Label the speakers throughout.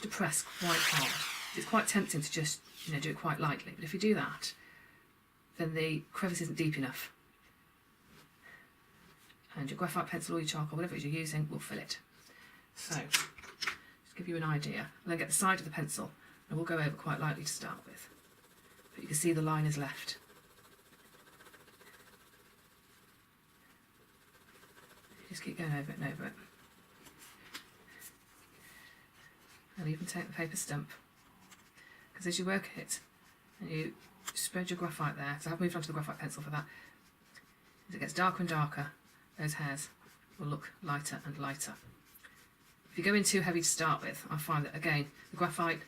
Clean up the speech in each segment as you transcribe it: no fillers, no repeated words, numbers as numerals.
Speaker 1: have to press quite hard. It's quite tempting to just, you know, do it quite lightly, but if you do that, then the crevice isn't deep enough. And your graphite pencil or your charcoal, whatever it is you're using, will fill it. So, just give you an idea. And then get the side of the pencil, and we'll go over quite lightly to start with. But you can see the line is left. Just keep going over it and over it. And even take the paper stump. Because as you work it, and you spread your graphite there, so I've moved on to the graphite pencil for that, as it gets darker and darker, those hairs will look lighter and lighter. If you go in too heavy to start with, I find that again, the graphite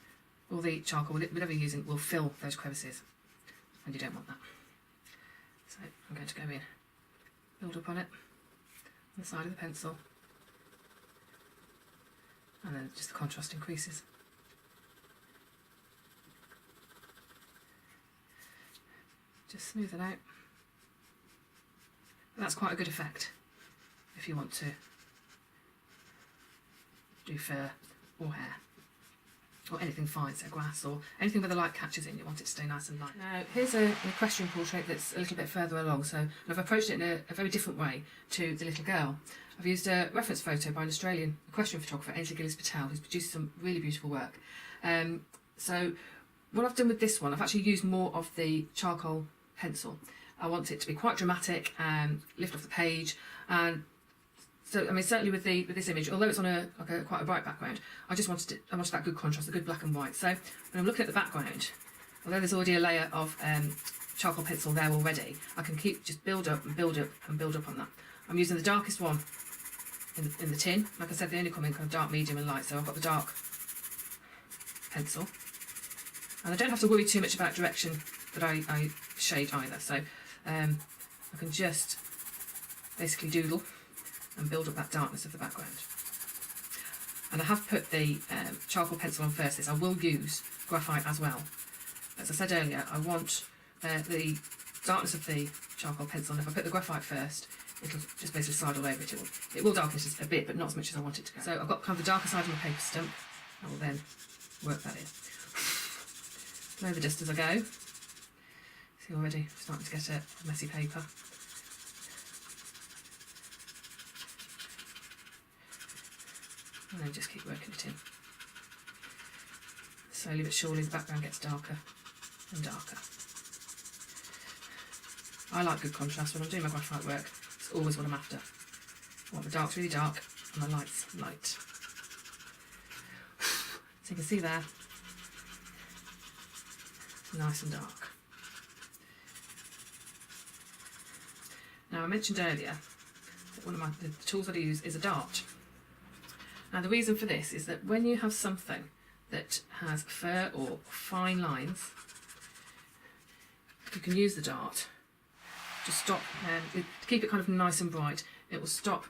Speaker 1: or the charcoal, whatever you're using, will fill those crevices, and you don't want that. So I'm going to go in, build up on it, on the side of the pencil, and then just the contrast increases. Just smooth it out. That's quite a good effect if you want to do fur or hair or anything fine, so grass or anything where the light catches in, you want it to stay nice and light. Now here's an equestrian portrait that's a little bit further along, so I've approached it in a very different way to the little girl. I've used a reference photo by an Australian equestrian photographer, Ainsley Gillies-Patel, who's produced some really beautiful work. So what I've done with this one, I've actually used more of the charcoal pencil. I want it to be quite dramatic and lift off the page, and so I mean certainly with this image, although it's on quite a bright background, I wanted that good contrast, the good black and white. So when I'm looking at the background, although there's already a layer of charcoal pencil there already, I can just build up and build up and build up on that. I'm using the darkest one in the tin. Like I said, they only come in kind of dark, medium and light, so I've got the dark pencil. And I don't have to worry too much about direction that I shade either, so I can just basically doodle and build up that darkness of the background. And I have put the charcoal pencil on first. I will use graphite as well. As I said earlier, I want the darkness of the charcoal pencil, and if I put the graphite first, it'll just basically slide all over it. It will darken it a bit, but not as much as I want it to go. So I've got kind of the darker side of my paper stump. I will then work that in. Blow the dust as I go. See, already starting to get a messy paper. And then just keep working it in. Slowly but surely the background gets darker and darker. I like good contrast. When I'm doing my graphite work, it's always what I'm after. I want the darks really dark and the lights light. So you can see there, nice and dark. Now I mentioned earlier that one of the tools that I use is a dart. Now the reason for this is that when you have something that has fur or fine lines, you can use the dart to stop, to keep it kind of nice and bright. It will stop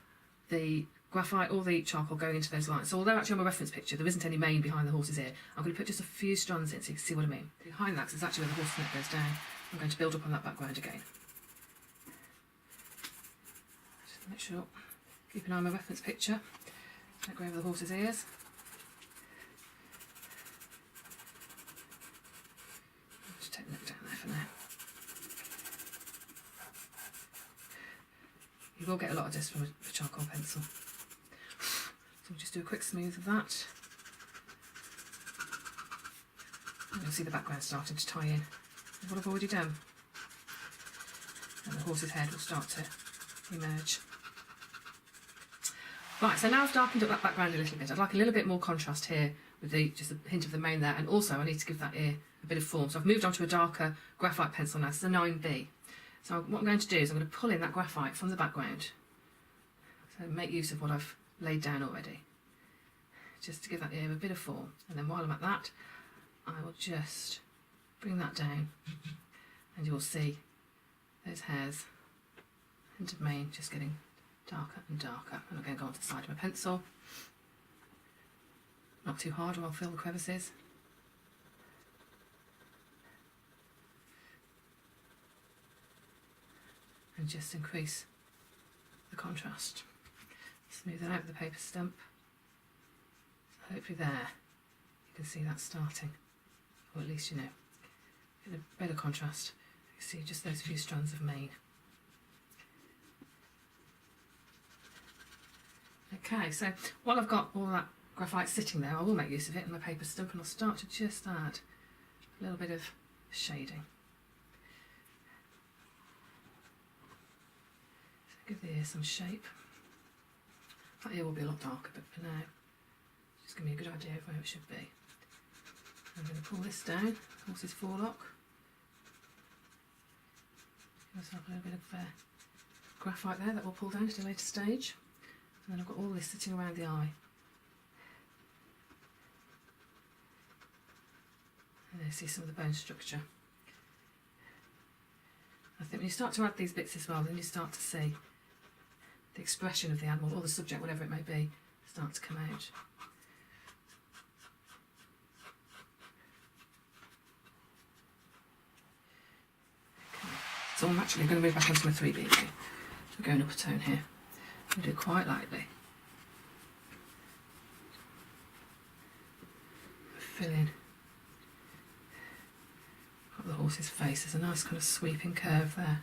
Speaker 1: the graphite or the charcoal going into those lines. So although actually on my reference picture there isn't any mane behind the horse's ear, I'm going to put just a few strands in so you can see what I mean. Behind that, 'cause it's actually where the horse's neck goes down, I'm going to build up on that background again. Just make sure, keep an eye on my reference picture. Don't go over the horse's ears. Just take the neck down there for now. You will get a lot of dust from a charcoal pencil. So we'll just do a quick smooth of that. And you'll see the background starting to tie in with what I've already done. And the horse's head will start to emerge. Right, so now I've darkened up that background a little bit. I'd like a little bit more contrast here with just a hint of the mane there, and also I need to give that ear a bit of form. So I've moved on to a darker graphite pencil now. This is a 9B. So what I'm going to do is I'm going to pull in that graphite from the background. So make use of what I've laid down already, just to give that ear a bit of form. And then while I'm at that, I will just bring that down, and you'll see those hairs, hint of mane, just getting darker and darker. And I'm going to go onto the side of my pencil. Not too hard or I'll fill the crevices. And just increase the contrast. Smooth it out with the paper stump. So hopefully there You can see that starting, or at least, you know, in a better contrast. You can see just those few strands of mane. Okay, so while I've got all that graphite sitting there, I will make use of it in my paper stump, and I'll start to just add a little bit of shading. So give the ear some shape. That ear will be a lot darker, but for now, just give me a good idea of where it should be. I'm going to pull this down, horse's forelock. Give myself a little bit of graphite there that will pull down at a later stage. And then I've got all this sitting around the eye. And there you see some of the bone structure. I think when you start to add these bits as well, then you start to see the expression of the animal, or the subject, whatever it may be, start to come out. Okay. So I'm actually going to move back onto my 3B here. We're going up a tone here. I'm going to do it quite lightly. Fill in the horse's face. There's a nice kind of sweeping curve there.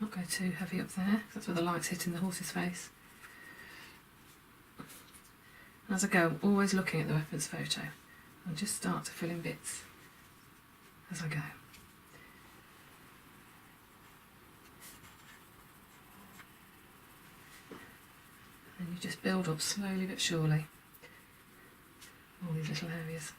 Speaker 1: Not go too heavy up there, because that's where the light's hitting the horse's face. And as I go, I'm always looking at the reference photo and just start to fill in bits as I go. And you just build up slowly but surely all these little areas.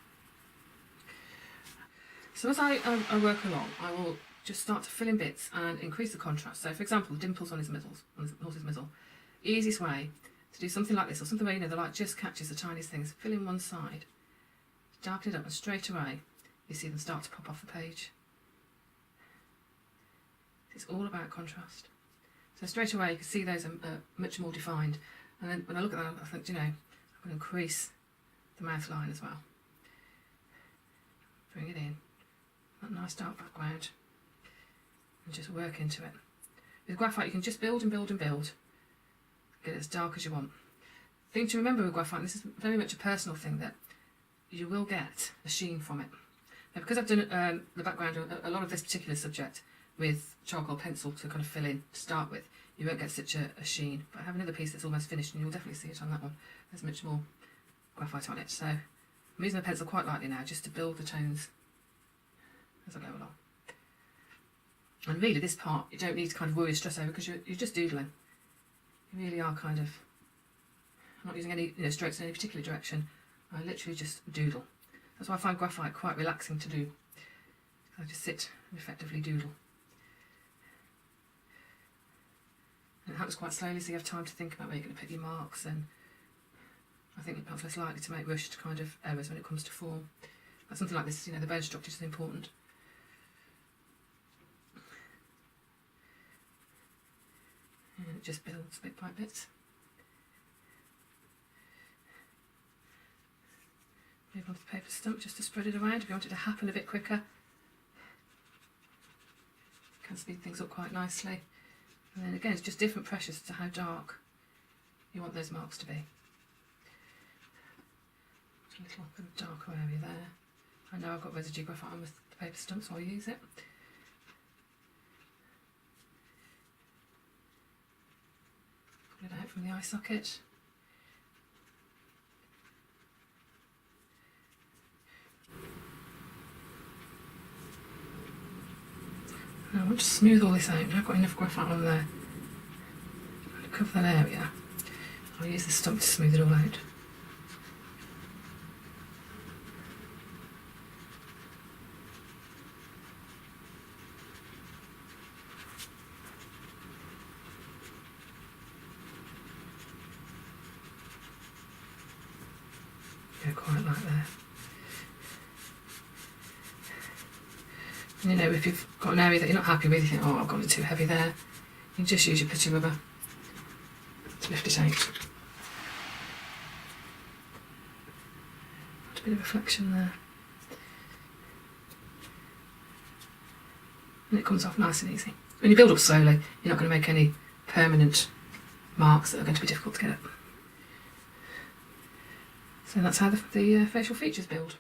Speaker 1: So as I work along, I will just start to fill in bits and increase the contrast. So for example, the dimples on his horse's muzzle. Easiest way to do something like this, or something where, you know, the light just catches the tiniest things, fill in one side, darken it up, and straight away you see them start to pop off the page. It's all about contrast. So straight away you can see those are much more defined. And then when I look at that, I think, you know, I'm going to increase the mouth line as well. Bring it in, that nice dark background, and just work into it. With graphite you can just build and build and build, get it as dark as you want. The thing to remember with graphite, this is very much a personal thing, that you will get a sheen from it. Now, because I've done the background, a lot of this particular subject with charcoal pencil to kind of fill in to start with, you won't get such a sheen. But I have another piece that's almost finished, and you'll definitely see it on that one. There's much more graphite on it. So I'm using the pencil quite lightly now, just to build the tones as I go along. And really, this part you don't need to kind of worry or stress over, because you're just doodling. You really are kind of, I'm not using any, you know, strokes in any particular direction. I literally just doodle. That's why I find graphite quite relaxing to do. I just sit and effectively doodle. And it happens quite slowly, so you have time to think about where you're going to put your marks, and I think you're perhaps less likely to make rushed kind of errors when it comes to form. But something like this, you know, the bone structure is important. And it just builds bit by bit. Move on to the paper stump just to spread it around. If you want it to happen a bit quicker, you can speed things up quite nicely. And then again, it's just different pressures to how dark you want those marks to be. A little bit of darker area there. I know I've got residue graphite on with the paper stump, so I'll use it. Pull it out from the eye socket. Now I want to smooth all this out. Now I've got enough graphite on there to cover that area. I'll use the stump to smooth it all out. Go quite like there. And you know, if you've got an area that you're not happy with, you think, oh, I've got it too heavy there, you can just use your putty rubber to lift it out. A bit of reflection there. And it comes off nice and easy. When you build up slowly, you're not going to make any permanent marks that are going to be difficult to get at. So that's how the facial features build.